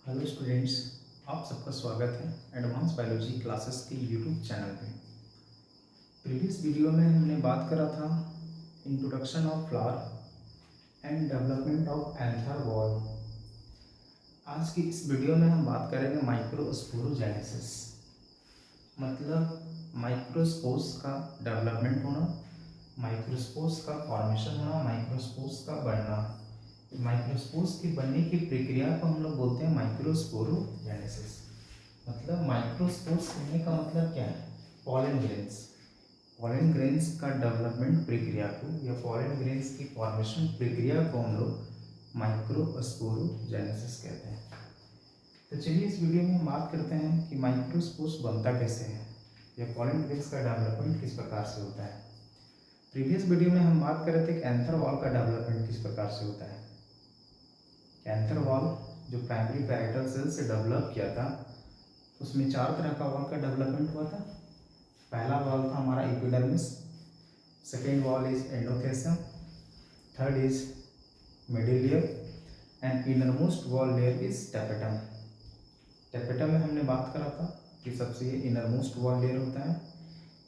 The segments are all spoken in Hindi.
हेलो स्टूडेंट्स, आप सबका स्वागत है एडवांस बायोलॉजी क्लासेस के यूट्यूब चैनल पे। प्रीवियस वीडियो में हमने बात करा था introduction of flower and development of anther wall. आज की इस वीडियो में हम बात करेंगे माइक्रोस्पोरोजेनेसिस, मतलब माइक्रोस्पोर्स का डेवलपमेंट होना, माइक्रोस्पोर्स का फॉर्मेशन होना, माइक्रोस्पोर्स का बढ़ना। माइक्रोस्पोर्स के बनने की प्रक्रिया को हम लोग बोलते हैं माइक्रोस्पोरोजेनेसिस। मतलब माइक्रोस्पोर्स कहने का मतलब क्या है? Pollen grains. पॉलन ग्रेन्स का डेवलपमेंट प्रक्रिया को या पॉलन ग्रेन्स की फॉर्मेशन प्रक्रिया को हम लोग माइक्रोस्पोरोजेनेसिस कहते हैं। तो चलिए इस वीडियो में हम बात करते हैं कि माइक्रोस्पोर्स बनता कैसे है या पॉलन ग्रेन्स का डेवलपमेंट किस प्रकार से होता है। प्रीवियस वीडियो में हम बात कर रहे थे कि एंथर वॉल का डेवलपमेंट किस प्रकार से होता है। एंथर वॉल जो प्राइमरी पैराइटल सेल से डेवलप किया था, उसमें चार तरह का वॉल का डेवलपमेंट हुआ था। पहला वॉल था हमारा epidermis, second wall is endothelium, third is middle layer and innermost wall layer is tapetum. Tapetum में हमने बात करा था कि सबसे इनरमोस्ट वॉल लेयर होता है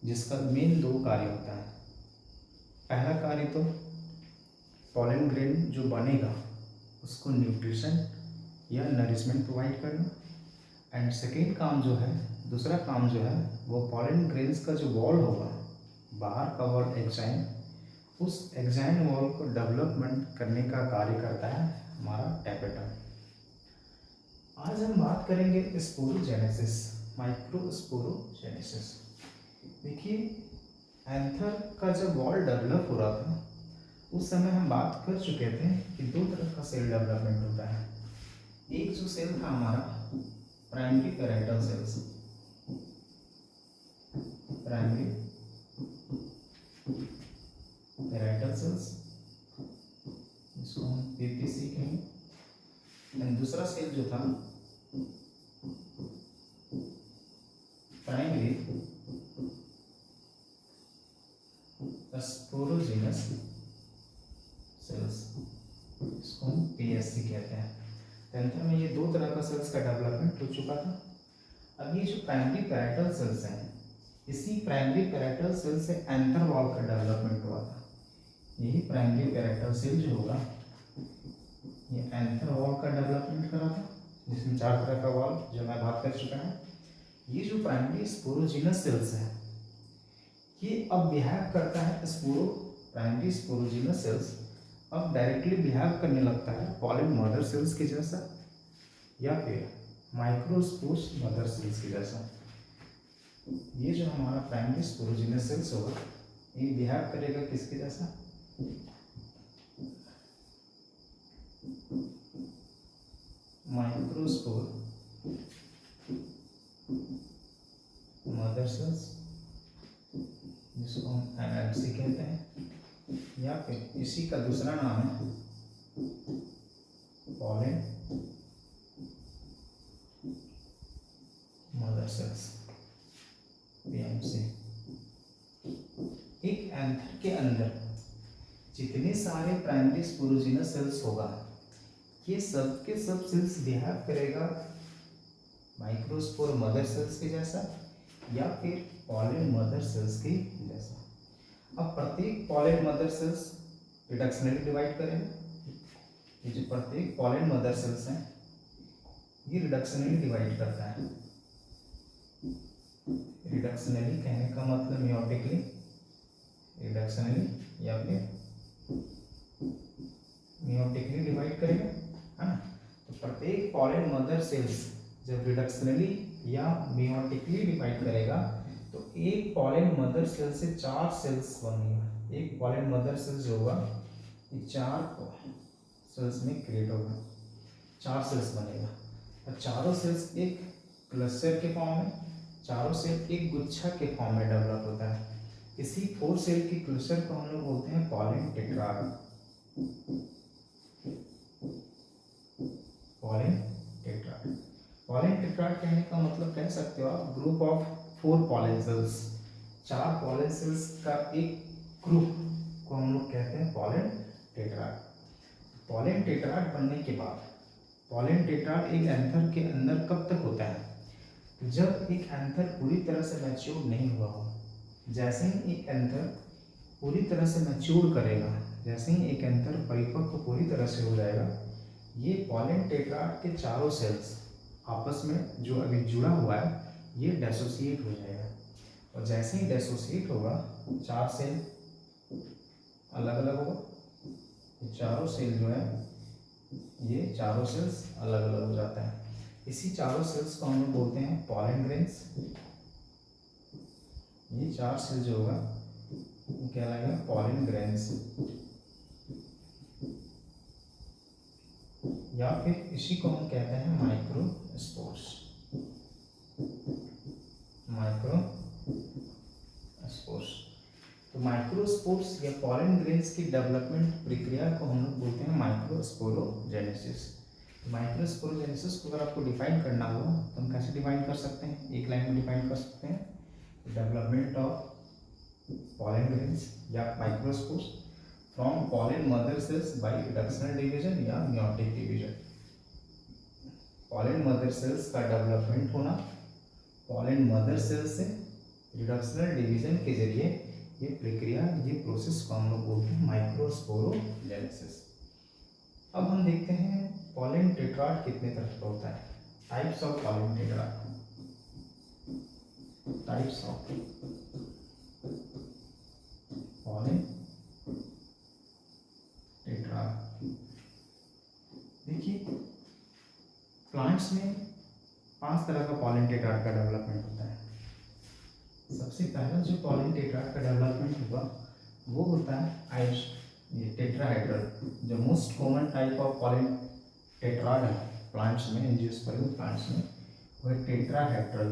जिसका मेन दो कार्य होता है। पहला कार्य तो पॉलन ग्रेन जो बनेगा उसको न्यूट्रिशन या नरिशमेंट प्रोवाइड करना, एंड सेकेंड काम जो है, दूसरा काम जो है वो पॉलन ग्रेन्स का जो वॉल होगा, बाहर का वॉल एक्साइन, उस एक्साइन वॉल को डेवलपमेंट करने का कार्य करता है हमारा टेपेटम। आज हम बात करेंगे स्पोरोजेनेसिस, माइक्रोस्पोरोजेनेसिस। देखिए, एंथर का जब वॉल डेवलप हो रहा था उस समय हम बात कर चुके थे कि दो तरह का सेल डेवलपमेंट होता है। एक जो सेल था हमारा primary parietal cells, primary parietal cells जिसको हम पीपीसी कहेंगे, एंड दूसरा सेल जो था प्राइमरी स्पोरोजेनस सेल्स, इसको हम पीएससी कहते हैं। एंथर में ये दो तरह का सेल्स का डेवलपमेंट हो चुका था। अब ये जो प्राइमरी पैराइटल सेल्स हैं, इसी प्राइमरी पैराइटल सेल से एंथर वॉल का डेवलपमेंट हुआ था। यही प्राइमरी पैराइटल सेल जो होगा ये एंथर वॉल का डेवलपमेंट करा था, जिसमें चार तरह का वॉल जो मैं बात कर चुका है। ये जो प्राइमरी स्पोरोजिनस सेल्स है ये अब बिहेव करता है प्राइमरी स्पोरोजिनस सेल्स अब डायरेक्टली बिहेव करने लगता है पॉलन मदर सेल्स के जैसा या फिर माइक्रोस्पोर्स मदर सेल्स के जैसा। ये जो हमारा प्राइमरी स्पोरोजिनस सेल्स होगा ये बिहेव करेगा किसके जैसा? माइक्रोस्पोर मदर सेल्स, जिसको हम एमएमसी कहते हैं, या फिर इसी का दूसरा नाम है पॉलन मदर सेल्स, पीएमसी। एक एंथर के अंदर जितने सारे प्राइमरी स्पोरोजिनस सेल्स होगा ये सब के सब सेल्स बिहेव करेगा माइक्रोस्पोर मदर सेल्स के जैसा या फिर पॉलन मदर सेल्स के जैसा। अब प्रत्येक पॉलन मदर सेल्स रिडक्शनली डिवाइड करेंगे। ये जो प्रत्येक पॉलन मदर सेल्स हैं ये रिडक्शनली डिवाइड करता है। रिडक्शनली कहने का मतलब मियोटिकली, रिडक्शनली या फिर मियोटिकली डिवाइड करेगा, है ना। तो प्रत्येक पॉलन मदर सेल्स जब रिडक्शनली या मियोटिकली डिवाइड करेगा तो एक पॉलन मदर सेल से चार सेल्स बनेगा। एक पॉलन मदर सेल जो होगा ये चार सेल्स में क्रिएट होगा, चार सेल्स बनेगा और चारों सेल्स एक क्लस्टर के फॉर्म में, चारों सेल एक गुच्छा के फॉर्म में डेवलप होता है। इसी फोर सेल की क्लस्टर को हम लोग बोलते हैं pollen tetrad. Pollen tetrad, pollen tetrad कहने का मतलब कह सकते हो आप group of four pollen cells, चार पॉलन सेल्स का एक ग्रुप को हम लोग कहते हैं पॉलन टेट्राड। पॉलन टेट्राड बनने के बाद पॉलन टेट्राड एक एंथर के अंदर कब तक होता है? जब एक एंथर पूरी तरह से मैच्योर नहीं हुआ हो। जैसे ही एक एंथर पूरी तरह से मैच्योर करेगा, जैसे ही एक एंथर परिपक्व पूरी तरह से हो जाएगा, ये पॉलन टेट्राड के चारों सेल्स आपस में जो अभी जुड़ा हुआ है ये डिसोसिएट हो जाएगा। और जैसे ही डिसोसिएट होगा, चार सेल अलग अलग होगा। ये चारों सेल जो है, ये चारों सेल्स अलग अलग हो जाता है। इसी चारों सेल्स को हम लोग बोलते हैं पॉलन ग्रेन्स। ये चार सेल जो होगा ये कहलाएगा पॉलन ग्रेन्स, या फिर इसी को हम कहते हैं माइक्रोस्पोर्स। माइक्रोस्पोर्स। तो माइक्रोस्पोर्स या पॉलन ग्रेन्स की डेवलपमेंट प्रक्रिया को हम लोग बोलते हैं माइक्रोस्पोरोजेनेसिस। माइक्रोस्पोरोजेनेसिस को अगर आपको डिफाइन करना हो तो हम कैसे डिफाइन कर सकते हैं? एक लाइन में डिफाइन कर सकते हैं, डेवलपमेंट ऑफ पॉलन ग्रेन्स या microspores from pollen mother cells by reductional division या meiotic division. Pollen mother cells का डेवलपमेंट होना, पॉलन मदर सेल्स से रिडक्शनल डिवीजन के जरिए ये प्रक्रिया, ये प्रोसेस को हम लोग बोलते हैं माइक्रोस्पोरोजेनेसिस। अब हम देखते हैं पॉलन टेट्राड कितने तरह का होता है। Types of pollen tetrad. Types of pollen tetrad. देखिए, प्लांट्स में 5 तरह का पॉलन टेट्राड का डेवलपमेंट होता है। सबसे पहला जो पॉलन टेट्राड का डेवलपमेंट हुआ वो होता है ये टेट्राहेड्रल। जो most common type of pollen tetrad है प्लांट्स में, एंजियोस्पर्म प्लांट्स में, वो है टेट्राहेड्रल।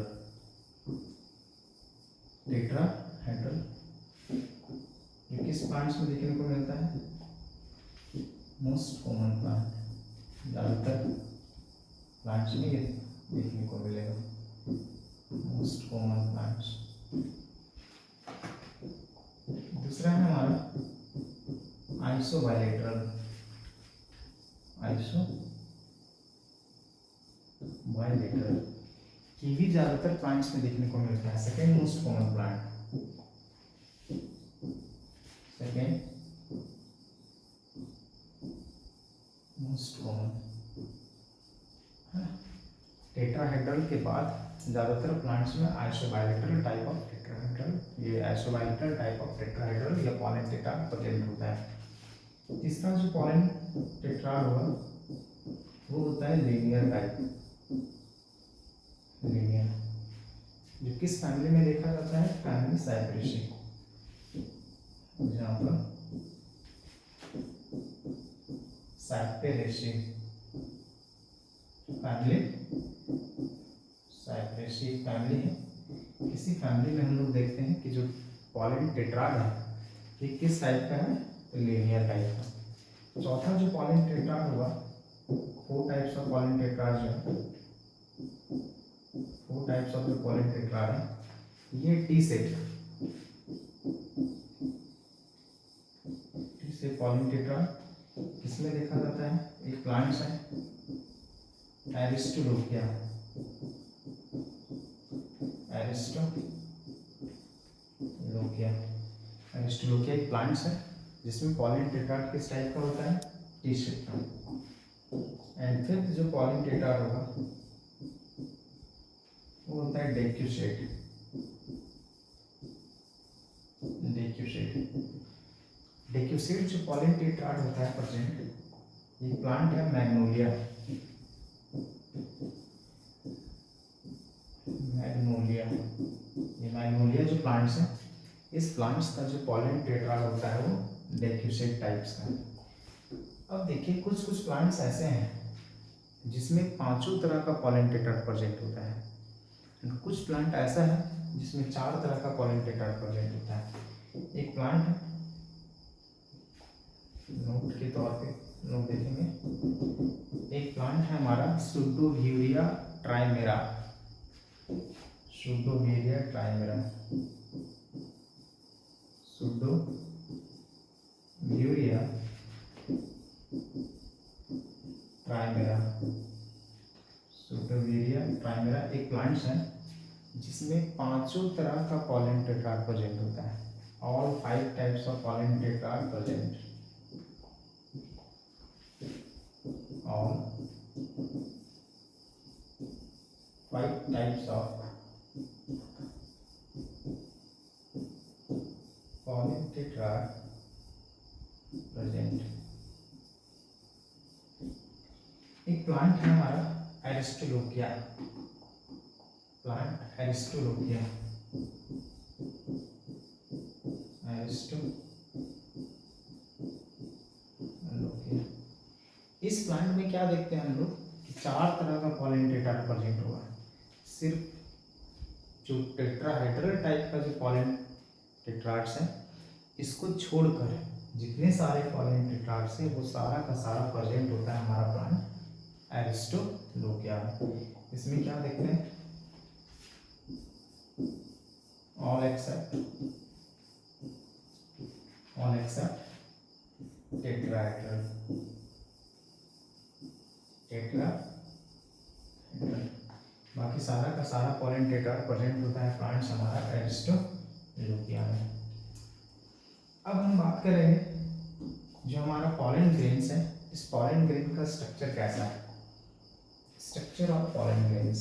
टेट्राहेड्रल ये किस प्लांट्स में देखने को मिलता है? मोस्ट कॉमन प्लांट, ज़्यादातर प्लांट्स में ये देखने को मिलेगा, मोस्ट कॉमन प्लांट्स। दूसरा है हमारा आइसोबायलेटरल। आइसोबायलेटरल ये भी ज़्यादातर प्लांट्स में देखने को मिलता है। Second most common plant, second most common. Tetrahedral के बाद ज़्यादातर प्लांट्स में आइसोबायलेटरल टाइप ऑफ टेट्राहेड्रल, ये आइसोबायलेटरल टाइप ऑफ टेट्राहेड्रल या पॉलन टेट्राड प्रेजेंट होता है। तीसरा जो पॉलन टेट्राड हुआ वो होता है लीनियर टाइप। लीनियर जो किस फैमिली में देखा जाता है? फैमिली साइप्रेसी। जहाँ पर साइप्रेसी, फैमिली साइप्रेसी फैमिली है। इसी फैमिली में हम लोग देखते हैं कि जो पॉलन टेट्राड है ये किस टाइप का है? लीनियर टाइप का। चौथा जो पॉलन टेट्राड हुआ, 4 टाइप्स ऑफ पॉलन टेट्राड जो है, 4 टाइप्स ऑफ जो पॉलन टेट्राड है, ये टी सेट पॉलन टेट्राड किसमें देखा जाता है? एक प्लांट्स है एरिस्टोलोकिया। एरिस्टोलोकिया एक प्लांट्स है जिसमें पॉलन टेट्राड किस टाइप का होता है? टी शेप का। एंड फिफ्थ जो पॉलन टेट्राड होगा वो होता है डेक्यूसेट। डेक्यूसेट जो पॉलन टेट्राड होता है प्रेजेंट, ये प्लांट है मैग्नोलिया। ये मैग्नोलिया जो प्लांट्स हैं, इस प्लांट्स का जो पॉलन टेट्राड होता है वो डेक्यूसेट टाइप्स का। अब देखिए, कुछ कुछ प्लांट्स ऐसे हैं जिसमें 5 तरह का पॉलन टेट्राड प्रेजेंट होता है। कुछ प्लांट ऐसा है जिसमें 4 तरह का पॉलन टेट्राड प्रेजेंट होता है। एक प्लांट है, नोट के तौर पे लोग देखेंगे, एक प्लांट है हमारा सुडोव्यूरिया ट्राइमेरा। सुडोव्यूरिया ट्राइमेरा, सुडोव्यूरिया ट्राइमेरा। सुटोवेरिया प्राइमरा एक प्लांट्स है जिसमें पांचों तरह का पॉलन टेट्राड प्रेजेंट होता है। All 5 types of pollen tetrad present. All 5 types of pollen tetrad present. एक प्लांट है हमारा एरिस्टोलोकिया। प्लांट एरिस्टोलोकिया, इस प्लांट में क्या देखते हैं हम लोग कि 4 तरह का पॉलन टेट्राड प्रेजेंट होगा। सिर्फ जो टेट्राहेड्रल टाइप का जो पॉलन टेट्राड्स है इसको छोड़कर जितने सारे पॉलन टेट्राड्स है वो सारा का सारा प्रेजेंट होता है हमारा प्लांट एरिस्टोलोकिया। इसमें क्या देखते हैं, ऑल एक्सेप्ट टेट्राहेड्रल। बाकी सारा का सारा पॉलन टेट्राड प्रेजेंट होता है प्लांट्स हमारा एरिस्टोलोकिया में। अब हम बात करेंगे जो हमारा पॉलन ग्रेन्स है, इस पॉलन ग्रेन का स्ट्रक्चर कैसा है। Structure of pollen grains,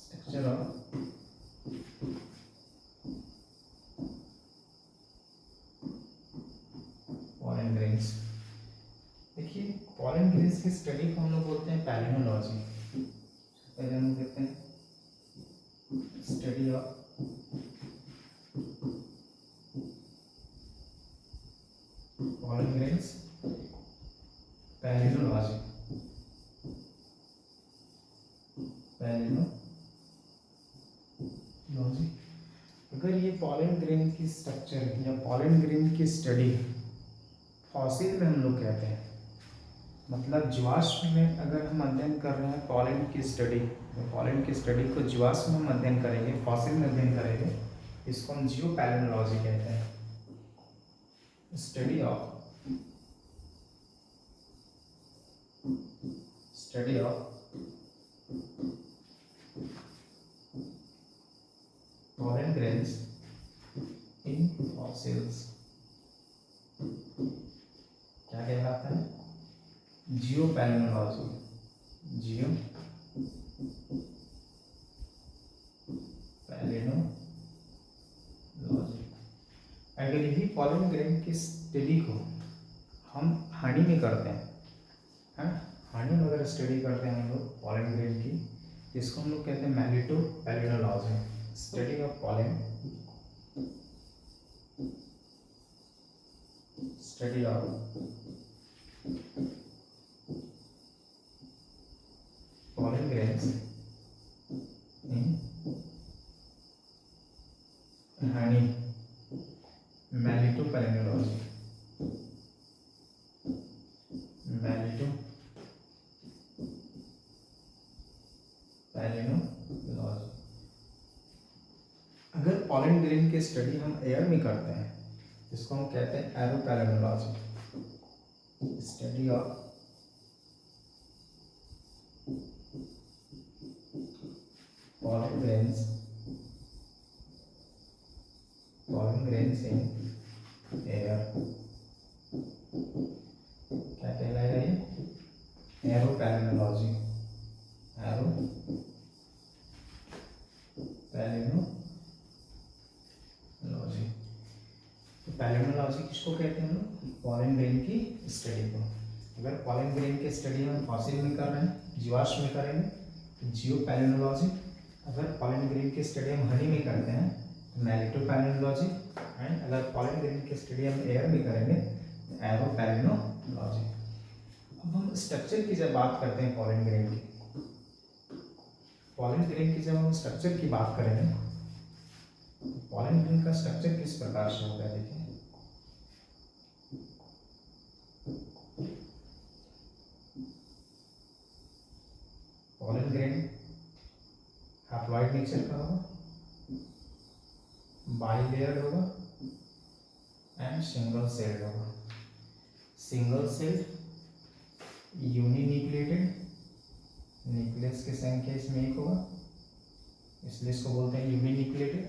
structure of pollen grains. देखिए पॉलन ग्रेन्स की स्टडी को हम लोग बोलते हैं पैलिनोलॉजी। पहले हम कहते हैं study of pollen grains, palynology. अगर ये पॉलन ग्रेन की स्ट्रक्चर या पॉलन ग्रेन की स्टडी फॉसिल में हम लोग कहते हैं, मतलब जीवाश्म में अगर हम अध्ययन कर रहे हैं पॉलन की स्टडी, तो पॉलन की स्टडी को जीवाश्म में हम अध्ययन करेंगे, फॉसिल में अध्ययन करेंगे, इसको हम जियोपैलिनोलॉजी कहते हैं। Study of pollen grains in fossils क्या कहलाता है, जियोपैलिनोलॉजी। अगर यही पॉलन ग्रेन की स्टडी को हम हनी में करते हैं, हनी में अगर स्टडी करते हैं हम लोग पॉलन ग्रेन की, इसको हम लोग कहते हैं melittopalynology. Study of pollen, study of pollen grains in honey, melittopalynology. अगर पॉलन ग्रेन की स्टडी हम एयर में करते हैं इसको हम कहते हैं aeropalynology. Study of pollen grains in air, क्या कहलाएगा ये, एरोपैलिनोलॉजी। तो पैलिनोलॉजी किसको कहते हैं हम लोग, पॉलन ग्रेन की स्टडी को। अगर पॉलन ग्रेन की स्टडी हम फॉसिल में कर रहे हैं, जीवाश्म में करेंगे तो जियोपैलिनोलॉजी। अगर पॉलन ग्रेन की स्टडी हम हनी में करते हैं तो मेलिटोपैलिनोलॉजी। एंड अगर पॉलन ग्रेन की स्टडी हम एयर में करेंगे तो एरोपैलिनोलॉजी। अब हम स्ट्रक्चर की जब बात करते हैं पॉलन ग्रेन की, पॉलन ग्रेन की जब हम स्ट्रक्चर की बात करेंगे तो पॉलन ग्रेन का स्ट्रक्चर किस प्रकार से होता है, देखिए पॉलन ग्रेन हैप्लॉइड नेचर का होगा, बाइलेयर्ड होगा एंड सिंगल सेल्ड होगा। सिंगल सेल्ड यूनिन्यूक्लिएटेड, न्यूक्लियस की संख्या इसमें एक होगा, इसलिए इसको बोलते हैं यूनिन्यूक्लिएटेड।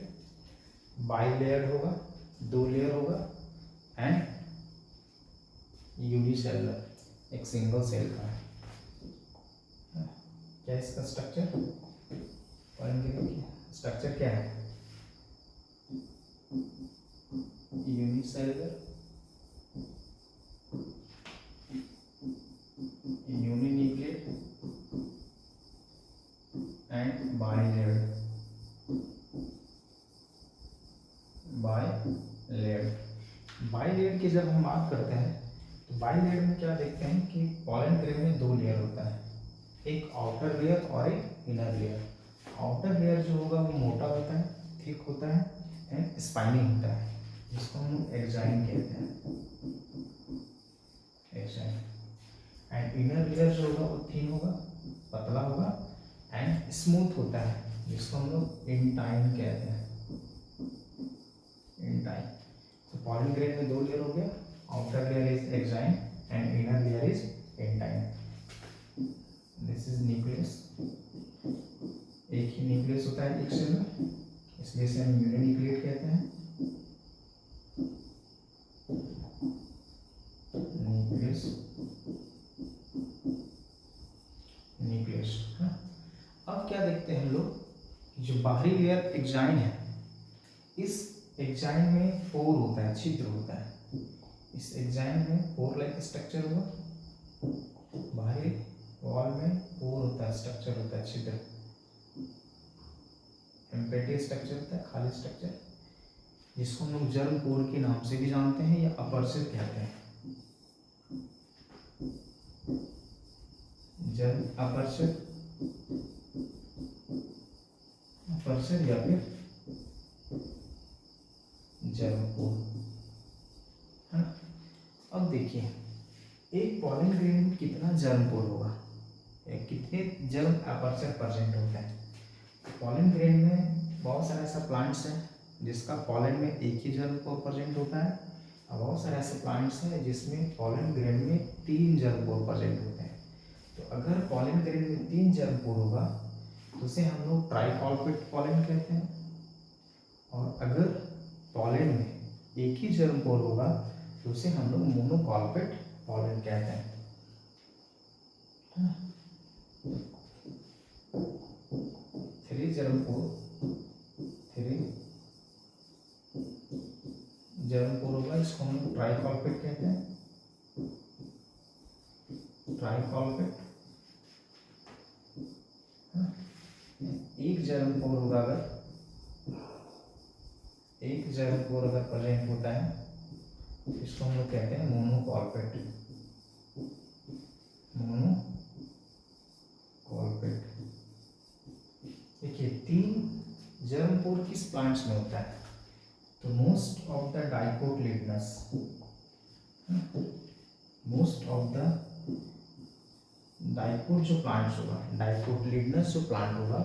बाइलेयर होगा, 2 लेयर होगा, एंड यूनिसेलुलर, एक सिंगल सेल का है। क्या इसका स्ट्रक्चर, स्ट्रक्चर क्या है? यूनिसेलुलर, यूनिन्यूक्लिएट एंड बाइलेयर्ड, बाइलेयर की जब हम बात करते हैं तो बाइलेयर में क्या देखते हैं कि पॉलन ग्रेन में 2 लेयर होता है, एक आउटर लेयर और एक इनर लेयर। आउटर लेयर जो होगा वो मोटा होता है, थिक होता है एंड स्पाइनी होता है, जिसको हम एक्साइन कहते हैं, एक्साइन। एंड इनर लेयर जो होगा वो थिन होगा, पतला होगा एंड स्मूथ होता है, जिसको हम लोग इंटाइन कहते हैं, इंटाइन। तो पॉलन ग्रेन में 2 लेयर हो गया, outer layer is exine and inner layer is intine. This is nucleus, एक ही न्यूक्लियस होता है एक सेल में, इसलिए इसे हम यूनिन्यूक्लिएट कहते हैं। Nucleus, nucleus. अब क्या देखते हैं हम लोग, जो बाहरी लेयर एक्साइन है, इस एक्साइन में पोर होता है, छिद्र होता है। इस एक्साइन में पोर लाइक स्ट्रक्चर होगा, बाहरी वॉल में पोर होता है, स्ट्रक्चर होता है, छिद्र, एम्पेटी स्ट्रक्चर होता है, खाली स्ट्रक्चर, जिसको हम लोग जर्म पोर के नाम से भी जानते हैं या अपर्चर कहते हैं। जर्म अपर्चर, अपर्चर या फिर जर्म पोर। अब देखिए एक पॉलन ग्रेन में कितना जर्म पोर होगा, कितने जर्म अपर्चर प्रेजेंट होता है। पॉलन ग्रेन में बहुत सारे ऐसा प्लांट्स हैं जिसका पॉलन में एक ही जर्म पोर प्रेजेंट होता है, और बहुत सारे ऐसे प्लांट्स हैं जिसमें पॉलन ग्रेन में 3 जर्म पोर प्रेजेंट होते हैं। तो अगर पॉलन ग्रेन में 3 जर्म पोर होगा तो उसे हम लोग ट्राइकॉल्पिट पॉलन कहते हैं, और अगर पॉलन में एक ही जर्म पोर होगा तो उसे हम लोग मोनोकॉल्पिट पॉलन कहते हैं। 3 जर्म पोर, 3 जर्म पोर होगा, इसको हम लोग ट्राइकॉल्पिट कहते हैं, ट्राइकॉल्पिट। एक जर्म पोर होगा, अगर एक जर्म पोर अगर प्रेजेंट होता है इसको हम लोग कहते हैं मोनोकॉल्पिट, मोनोकॉल्पिट। देखिए 3 जर्म पोर किस प्लांट्स में होता है, तो most of the dicotyledonous, most of the dicot जो प्लांट्स होगा, डाइकोटिलेडनस जो प्लांट होगा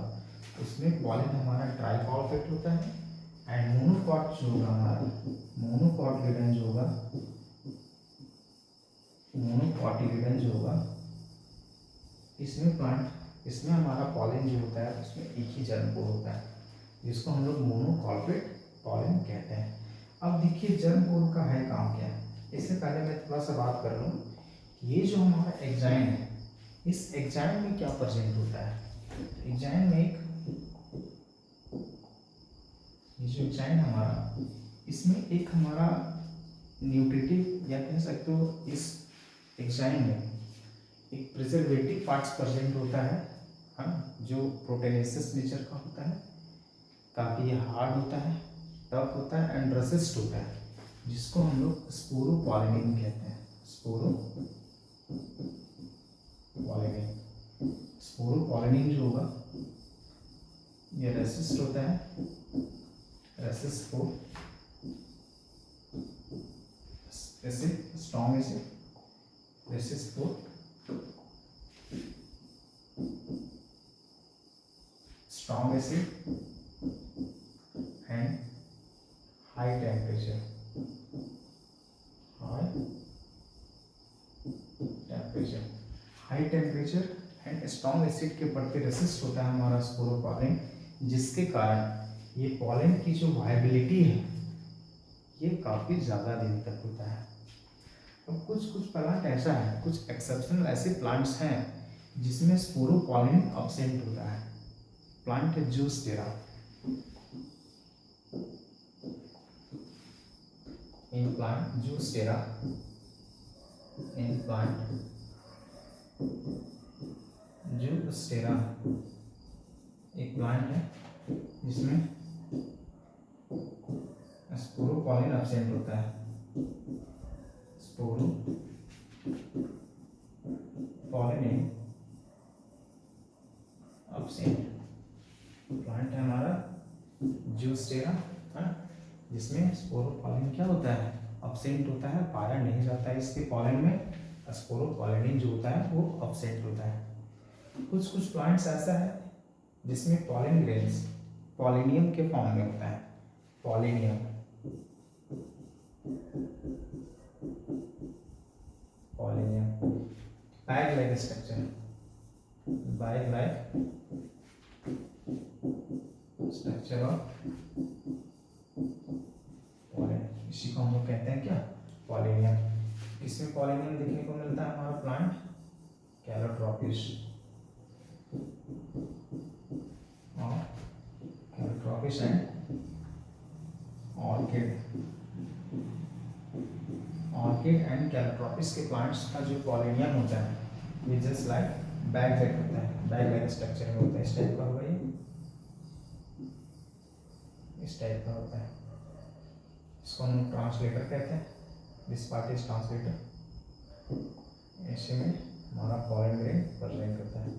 उसमें पॉलन हमारा ट्राइकॉल्पिट होता है, एंड मोनोकॉट जो होगा हमारा, मोनोकॉटिलिडन जो होगा, मोनोकॉटिलिडन जो होगा, इसमें प्लांट, इसमें हमारा पॉलन जो होता है उसमें एक ही जर्म पोर होता है, जिसको हम लोग मोनोकॉल्पिट पॉलन कहते हैं। अब देखिए जर्म पोर का है काम क्या है। इससे पहले मैं थोड़ा सा बात कर लूँ, ये जो हमारा एक्साइन है, इस एक्साइन में क्या प्रेजेंट होता है। एक्साइन में एक, ये जो एक्साइन हमारा, इसमें एक हमारा न्यूट्रिटिव या कह सकते हो, इस एक्साइन में एक प्रिजर्वेटिव पार्ट्स प्रेजेंट होता है, जो प्रोटेनेसिस नेचर का होता है, काफ़ी हार्ड होता है, टफ होता है एंड रेसिस्ट होता है, जिसको हम लोग स्पोरोपॉलिनिन कहते हैं, स्पोरोपॉलिनिन। स्पोरोपॉलिनिन जो होगा ये रेसिस्ट होता है, resist for acid, strong acid, resist for strong acid and high temperature, high temperature, high temperature and strong acid के प्रति रेसिस्ट होता है हमारा स्पोरोपॉलेन, जिसके कारण ये पॉलेन की जो वायबिलिटी है ये काफ़ी ज़्यादा दिन तक होता है। अब कुछ प्लांट ऐसा है, कुछ एक्सेप्शनल ऐसे प्लांट्स हैं जिसमें स्पोरोपॉलेन अब्सेंट होता है। प्लांट है जूस्टेरा। इन प्लांट जूस्टेरा, इन प्लांट जूस्टेरा एक प्लांट है जिसमें स्पोरोपॉलेन अब्सेंट होता है। स्पोरोपॉलेन अब्सेंट प्लांट है हमारा जूस्टेरा, जिसमें स्पोरोपॉलेन क्या होता है, अब्सेंट होता है, पाया नहीं जाता है इसके पॉलेन में। स्पोरोपॉलेनिन जो होता है वो अब्सेंट होता है। कुछ प्लांट्स ऐसा है जिसमें पॉलेन ग्रेन्स पॉलिनियम के फॉर्म में होता है। Pollinium, bag like structure, bag like structure of pollen, इसी को हम लोग कहते हैं क्या, पॉलिनियम। इसमें पॉलिनियम देखने को मिलता है हमारा प्लांट कैलोट्रोपिस और Calotropis and orchid and Calotropis के प्लांट्स का जो पॉलिनियम होता है ये जस्ट लाइक बैग लाइक होता है, बैग लाइक स्ट्रक्चर में होता है। इस टाइप का होगा ये, इस टाइप का होता है। इसको हम ट्रांसलेटर कहते हैं। This part is translator. ऐसे में हमारा पॉलन ग्रेन प्रेजेंट होता है।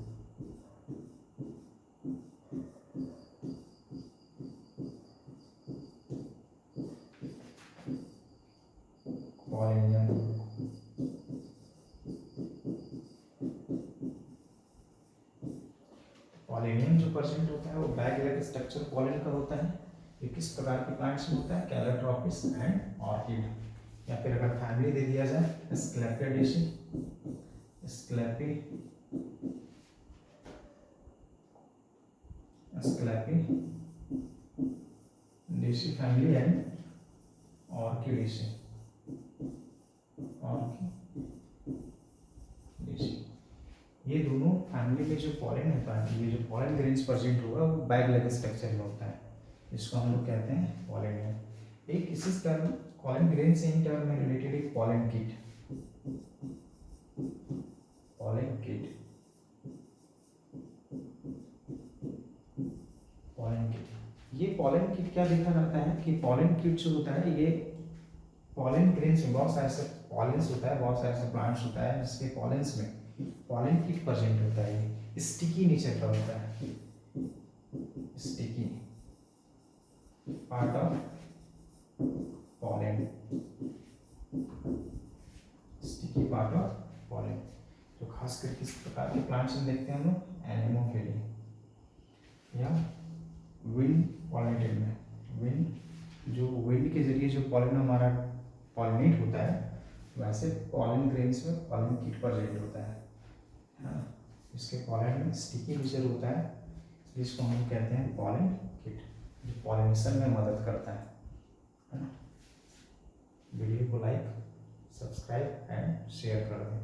पॉलिनियम जो प्रेजेंट होता है वो बैग लाइक स्ट्रक्चर पॉलन का होता है। ये किस प्रकार के प्लांट्स में होता है, कैलोट्रोपिस एंड ऑर्किड, या फिर अगर फैमिली दे दिया जाए स्क्लेपिडेसी, स्क्लेपिडेसी फैमिली एंड ऑर्किडेसी, ये दोनों फैमिली के जो पॉलन होता है, ये जो पॉलन ग्रेन्स प्रेजेंट होगा वो बैग लाइक स्ट्रक्चर में होता है, इसको हम लोग कहते हैं पॉलिनियम। एक इसी टर्म पॉलन ग्रेन से ही टर्म में रिलेटेड एक पॉलन किट, ये पॉलन किट क्या देखा जाता है कि पॉलन किट जो होता है ये पॉलन ग्रेन्स में बहुत सारे ऐसे पॉलेंस होता है, बहुत सारे ऐसे प्लांट्स होता है जिसके पॉलेंस में पॉलन किट प्रेजेंट होता है। ये स्टिकी नेचर का होता है, sticky part of pollen, sticky part of pollen, जो खासकर किस प्रकार के प्लांट्स में देखते हैं हम लोग, एनेमोफिली या विंड पॉलिनेटेड में। विंड, जो विंड के जरिए जो पॉलन हमारा पॉलिनेट होता है, वैसे पॉलन ग्रेन्स में पॉलन किट प्रेजेंट होता है। इसके पॉलन में स्टिकी नेचर होता है, जिसको हम कहते हैं पॉलन किट, जो पॉलिनेशन में मदद करता है। वीडियो को लाइक, सब्सक्राइब एंड शेयर कर दें।